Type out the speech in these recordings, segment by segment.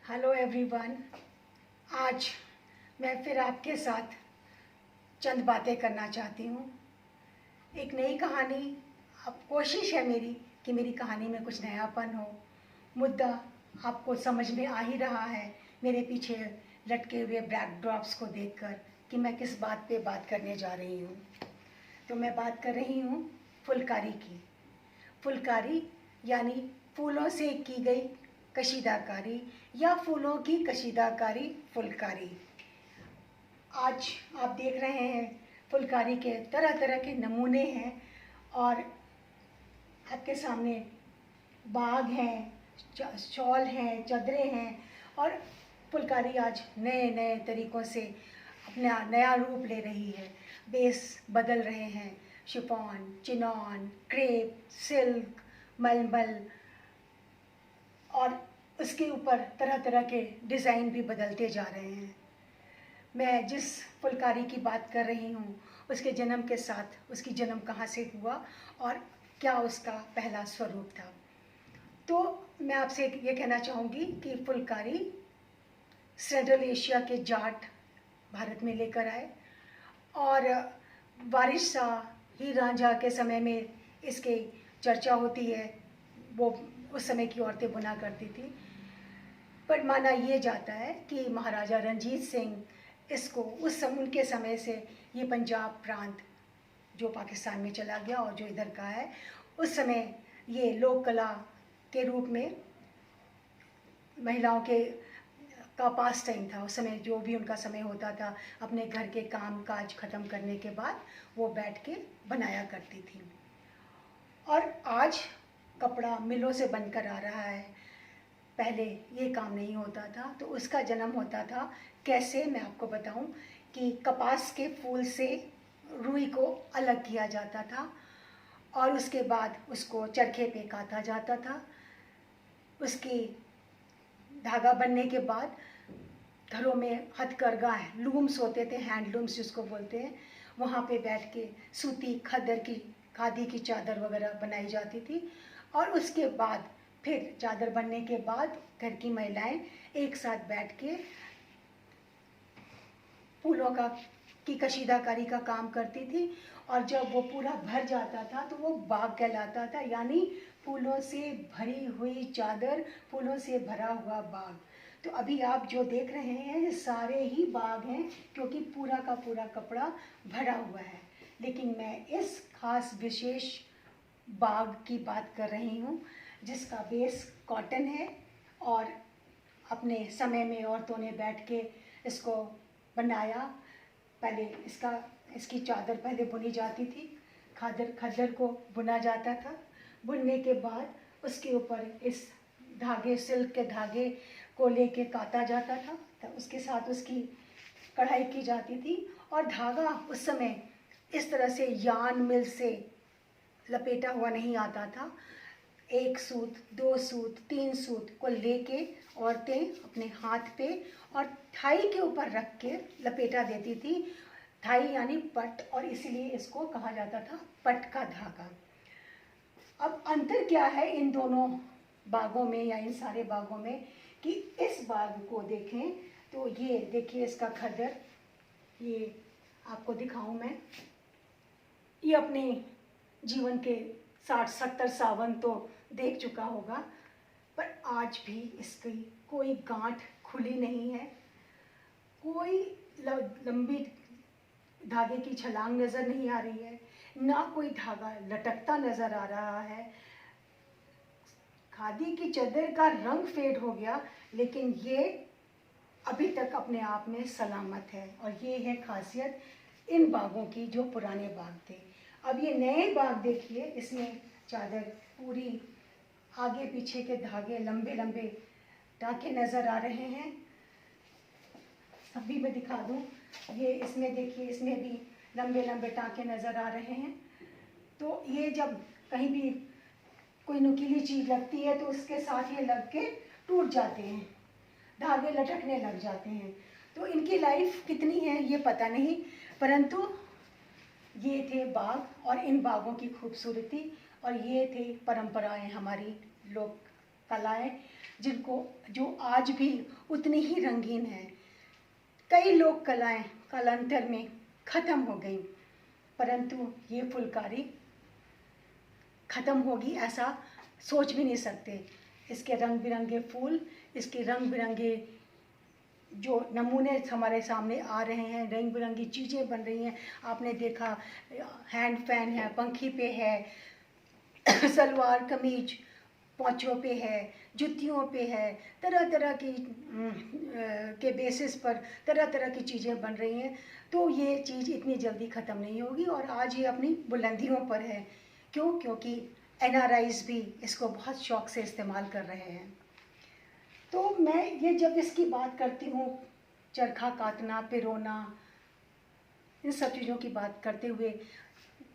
Hello everyone. आज मैं फिर आपके साथ चंद बातें करना चाहती हूँ। एक नई कहानी। अब कोशिश है मेरी कि मेरी कहानी में कुछ नयापन हो। मुद्दा आपको समझ में आ ही रहा है मेरे पीछे लटके हुए बैकड्रॉप्स को देखकर कि मैं किस बात पे बात करने जा रही हूँ। तो मैं बात कर रही हूँ फुलकारी की। फुलकारी यानी फूलों से की गई कशीदाकारी या फूलों की कशीदाकारी फुलकारी। आज आप देख रहे हैं फुलकारी के तरह तरह के नमूने हैं और आपके सामने बाग हैं, शॉल हैं, चादरें हैं और फुलकारी आज नए नए तरीक़ों से अपना नया रूप ले रही है। बेस बदल रहे हैं, शिफॉन, चिनॉन, क्रेप, सिल्क, मलमल और उसके ऊपर तरह तरह के डिज़ाइन भी बदलते जा रहे हैं। मैं जिस फुलकारी की बात कर रही हूँ उसके जन्म के साथ उसकी जन्म कहाँ से हुआ और क्या उसका पहला स्वरूप था। तो मैं आपसे ये कहना चाहूँगी कि फुलकारी सेंट्रल एशिया के जाट भारत में लेकर आए और वारिस शाह, हीर रांझा के समय में इसकी चर्चा होती है। वो उस समय की औरतें बुना करती थी। पर माना ये जाता है कि महाराजा रणजीत सिंह इसको उनके समय से ये पंजाब प्रांत जो पाकिस्तान में चला गया और जो इधर का है, उस समय ये लोक कला के रूप में महिलाओं के का पास टाइम था। उस समय जो भी उनका समय होता था, अपने घर के काम काज ख़त्म करने के बाद वो बैठ के बनाया करती थी। और आज कपड़ा मिलों से बनकर आ रहा है। पहले ये काम नहीं होता था। तो उसका जन्म होता था कैसे, मैं आपको बताऊं कि कपास के फूल से रुई को अलग किया जाता था और उसके बाद उसको चरखे पे काता जाता था। उसकी धागा बनने के बाद घरों में हथकरघा है, लूम्स होते थे, हैंडलूम्स जिसको बोलते हैं, वहाँ पे बैठ के सूती खद्दर की खादी की चादर वगैरह बनाई जाती थी। और उसके बाद फिर चादर बनने के बाद घर की महिलाएं एक साथ बैठ के फूलों की कशीदाकारी का काम करती थी और जब वो पूरा भर जाता था तो वो बाग कहलाता था, यानी फूलों से भरी हुई चादर, फूलों से भरा हुआ बाग। तो अभी आप जो देख रहे हैं ये सारे ही बाग हैं क्योंकि पूरा का पूरा कपड़ा भरा हुआ है। लेकिन मैं इस खास विशेष बाग की बात कर रही हूँ जिसका बेस कॉटन है और अपने समय में औरतों ने बैठ के इसको बनाया। पहले इसकी चादर पहले बुनी जाती थी, खद्दर को बुना जाता था। बुनने के बाद उसके ऊपर इस धागे, सिल्क के धागे को लेके काता जाता था। तो उसके साथ उसकी कढ़ाई की जाती थी और धागा उस समय इस तरह से यान मिल से लपेटा हुआ नहीं आता था। एक सूत, दो सूत, तीन सूत को लेके औरतें अपने हाथ पे और थाई के ऊपर रख के लपेटा देती थी। थाई यानी पट, और इसीलिए इसको कहा जाता था पट का धागा। अब अंतर क्या है इन दोनों बागों में या इन सारे बागों में कि इस बाग को देखें तो ये देखिए इसका खद्दर, ये आपको दिखाऊं मैं, ये अपने जीवन के 60-70 सावन तो देख चुका होगा, पर आज भी इसकी कोई गांठ खुली नहीं है, कोई लंबी धागे की छलांग नज़र नहीं आ रही है, ना कोई धागा लटकता नज़र आ रहा है। खादी की चादर का रंग फेड हो गया लेकिन ये अभी तक अपने आप में सलामत है। और ये है खासियत इन बागों की जो पुराने बाग थे। अब ये नए बाग देखिए, इसमें चादर पूरी आगे पीछे के धागे, लंबे लंबे टाँके नज़र आ रहे हैं। अभी मैं दिखा दूँ, ये इसमें देखिए, इसमें भी लंबे लंबे टाँके नज़र आ रहे हैं। तो ये जब कहीं भी कोई नुकीली चीज़ लगती है तो उसके साथ ये लग के टूट जाते हैं, धागे लटकने लग जाते हैं। तो इनकी लाइफ कितनी है ये पता नहीं, परंतु ये थे बाग और इन बागों की खूबसूरती और ये थे परंपराएं हमारी लोक कलाएं जो आज भी उतनी ही रंगीन है। कई लोक कलाएं कालांतर में ख़त्म हो गई, परंतु ये फुलकारी ख़त्म होगी ऐसा सोच भी नहीं सकते। इसके रंग बिरंगे फूल, इसके रंग बिरंगे जो नमूने हमारे सामने आ रहे हैं, रंग बिरंगी चीज़ें बन रही हैं। आपने देखा हैंड फैन है, पंखी पे है, सलवार कमीज पोंचों पे है, जुतियों पे है, तरह तरह की के बेसिस पर तरह तरह की चीज़ें बन रही हैं। तो ये चीज़ इतनी जल्दी ख़त्म नहीं होगी और आज ये अपनी बुलंदियों पर है। क्यों? क्योंकि NRIs भी इसको बहुत शौक़ से इस्तेमाल कर रहे हैं। तो मैं ये जब इसकी बात करती हूँ, चरखा कातना, पिरोना, इन सब चीज़ों की बात करते हुए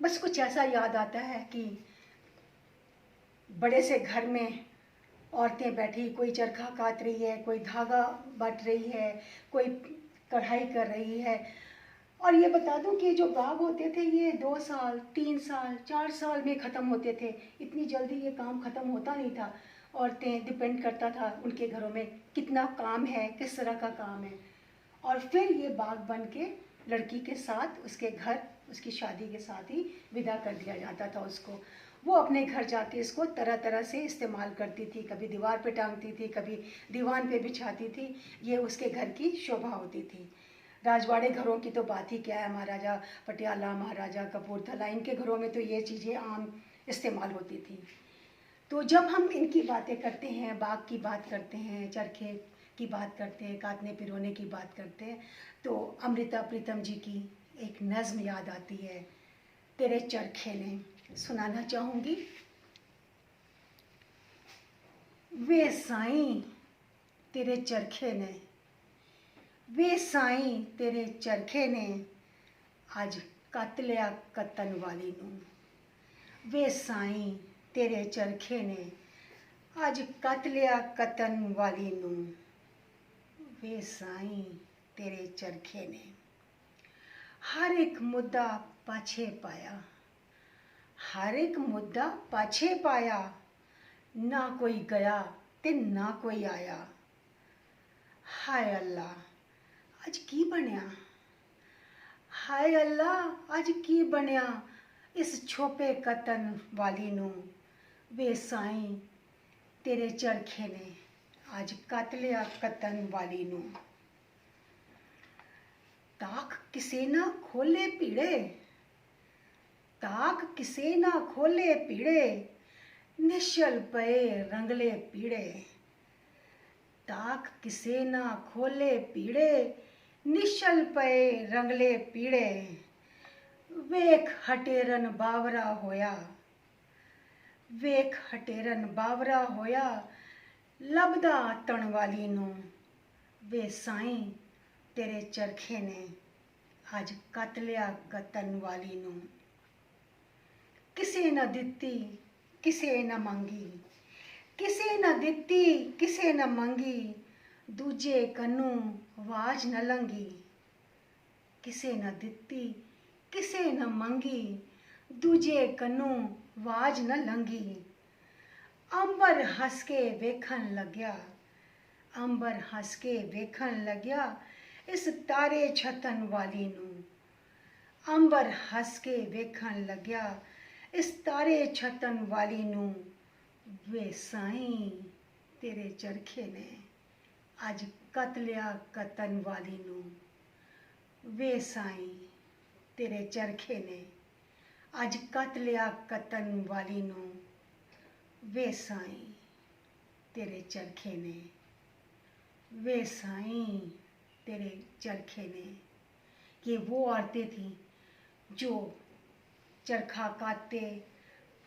बस कुछ ऐसा याद आता है कि बड़े से घर में औरतें बैठी, कोई चरखा काट रही है, कोई धागा बट रही है, कोई कढ़ाई कर रही है। और ये बता दूं कि जो बाग होते थे ये 2 साल, 3 साल, 4 साल में ख़त्म होते थे। इतनी जल्दी ये काम ख़त्म होता नहीं था। औरतें डिपेंड करता था उनके घरों में कितना काम है, किस तरह का काम है, और फिर ये बाग बन के लड़की के साथ उसके घर, उसकी शादी के साथ ही विदा कर दिया जाता था उसको। वो अपने घर जाके इसको तरह तरह से इस्तेमाल करती थी, कभी दीवार पे टांगती थी, कभी दीवान पे बिछाती थी। ये उसके घर की शोभा होती थी। राजवाड़े घरों की तो बात ही क्या है, महाराजा पटियाला, महाराजा कपूरथला, इनके घरों में तो ये चीज़ें आम इस्तेमाल होती थी। तो जब हम इनकी बातें करते हैं, बाग की बात करते हैं, चरखे की बात करते हैं, काटने पिरोने की बात करते हैं, तो अमृता प्रीतम जी की एक नज़्म याद आती है, तेरे चरखे ने, सुनाना चाहूँगी। वे साईं तेरे चरखे ने, वे साईं तेरे चरखे ने, आज कत लिया कतन वाली नूं। वे साईं तेरे चरखे ने, आज कत लिया कतन वाली नूं। वे साईं तेरे चरखे ने, हर एक मुद्दा पाछे पाया, हर एक मुद्दा पाछे पाया, ना कोई गया ते ना कोई आया। हाय अल्लाह अज की बनया, हाय अल्लाह अज की बनया इस छोपे कतन वाली नूं। वे साईं तेरे चरखे ने, आज कत लिया कतन वाली नूं। ताक किसे ना खोले पीड़े, ताक किसे ना खोले पीड़े, निश्चल पे रंगले पीड़े। ताक किसे ना खोले पीड़े, निश्चल पे रंगले पीड़े। वेख हटेरन बावरा होया, वेख हटेरन बावरा होया, लभदा तण वाली नूं। वे साईं तेरे चरखे ने, आज कत लिया कतन वाली नूं। किसे न दित्ती किसे न मंगी, किसे न दित्ती किसे न मंगी, दूजे कन्नू वाज न लंगी। किसे न दित्ती किसे न मंगी, दूजे कन्नू वाज न लंगी। अंबर हस के वेखन लग्या, अंबर हस के वेखन लग्या, इस तारे छतन वाली नूं। अंबर हस के वेखन लग्या, इस तारे छतन वाली नूं। वे साईं तेरे चरखे ने, आज कत लिया कतन वाली नूं। वे साईं तेरे चरखे ने, आज कत लिया कतन वाली नूं। वे साईं तेरे चरखे ने, वे साईं तेरे चरखे ने। ये वो औरतें थीं जो चरखा काटते,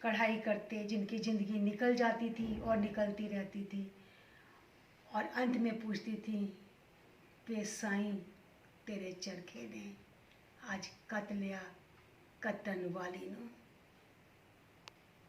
कढ़ाई करते, जिनकी ज़िंदगी निकल जाती थी और निकलती रहती थी, और अंत में पूछती थी, वे साईं तेरे चरखे ने, आज कत लिया कतन वाली नूं।